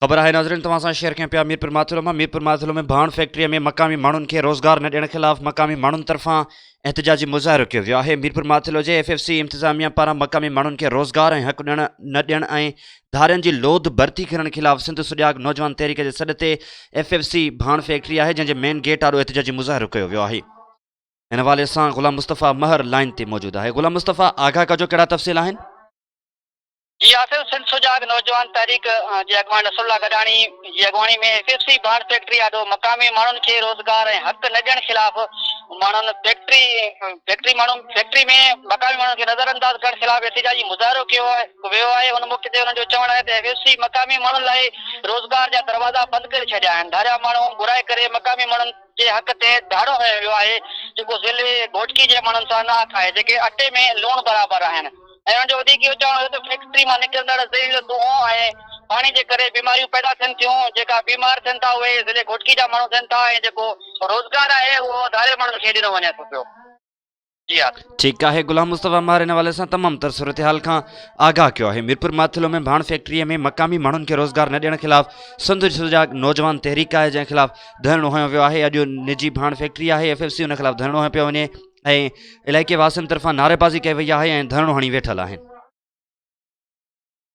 ख़बर है नाज़रीन तव्हां सां शेयर कयां पिया मीरपुर माथुलो में भाण फैक्ट्री में मक़ामी माण्हुनि खे रोज़गार न ॾियण ख़िलाफ़ मक़ामी माण्हुनि तरफ़ां एहतजाजी मुज़ाहिरो कयो वियो आहे। मीरपुर माथुलो जे FFC इंतिज़ामिया पारां मक़ामी माण्हुनि खे रोज़गार ऐं हक़ न ॾियण ऐं धारियुनि जी लोध भर्ती करण ख़िलाफ़ सिंध सुजाॻ नौजवान तहरीक जे सॾ ते FFC भाण फैक्ट्री आहे जंहिंजे मेन गेट आॾो एहतजाजी मुज़ाहिरो कयो वियो आहे। हिन हवाले सां ग़ुलाम मुस्तफ़ा महर लाइन ते मौजूदु आहे। ग़ुलाम मुस्तफ़ा, आगाह कजो कहिड़ा तफ़सील आहिनि? जी आसिफ, सिंध सुजाग नौजवान तहरीक जे अॻवान रसूलुल्लाह गॾाणी जी अॻवानी में FFC भाण फैक्ट्री आॾो मक़ामी माण्हुनि खे रोज़गार ऐं हक़ न ॾियण ख़िलाफ़ माण्हुनि फैक्ट्री में मक़ामी माण्हुनि खे नज़रअंदाज करण ख़िलाफ़ एहतिजाजी मुज़ाहिरो कयो वियो आहे। उन मौक़े ते उन्हनि जो चवणु आहे त FFC मक़ामी माण्हुनि लाइ रोज़गार जा दरवाज़ा बंदि करे छॾिया आहिनि। धारिया माण्हू घुराए करे मक़ामी माण्हुनि जे हक़ ते धाड़ो हयो वियो आहे जेको ज़िले घोटकी जे माण्हुनि सां नाहक आहे, जेके अटे में लूण बराबरि आहिनि। ऐं उन्हनि जो वधीक इहो चवणु हो त फैक्ट्री मां निकिरंदड़ ज़हरीलो धुओं ऐं पाणी जे करे बीमारियूं पैदा थियनि थियूं। जेका बीमार थियनि था उहे ज़िले घोटकी जा माण्हू थियनि था ऐं जेको रोज़गार आहे उहो धारे माण्हुनि खे ॾिनो वञे थो पियो। जी हा, ठीक है। गुलाम मुस्तफ़ा महर इन हवाले से तमाम तर सूरत हाल का आगाह किया है। मीरपुर माथुलो में भाण फैक्ट्री में मकामी माण्हुनि खे रोज़गार न ॾियण ख़िलाफ़ सिंध सुजाॻ नौजवान तहरीक है जंहिं ख़िलाफ़ धरणो हयो वियो आहे। अॼु निजी भाण फैक्ट्री है, FFC उन ख़िलाफ़ धरणो हयो पियो वञे ऐं इलाइक़े वासियुनि तरफ़ां नारेबाज़ी कई वई आहे ऐं धरणो हणी वेठल आहिनि।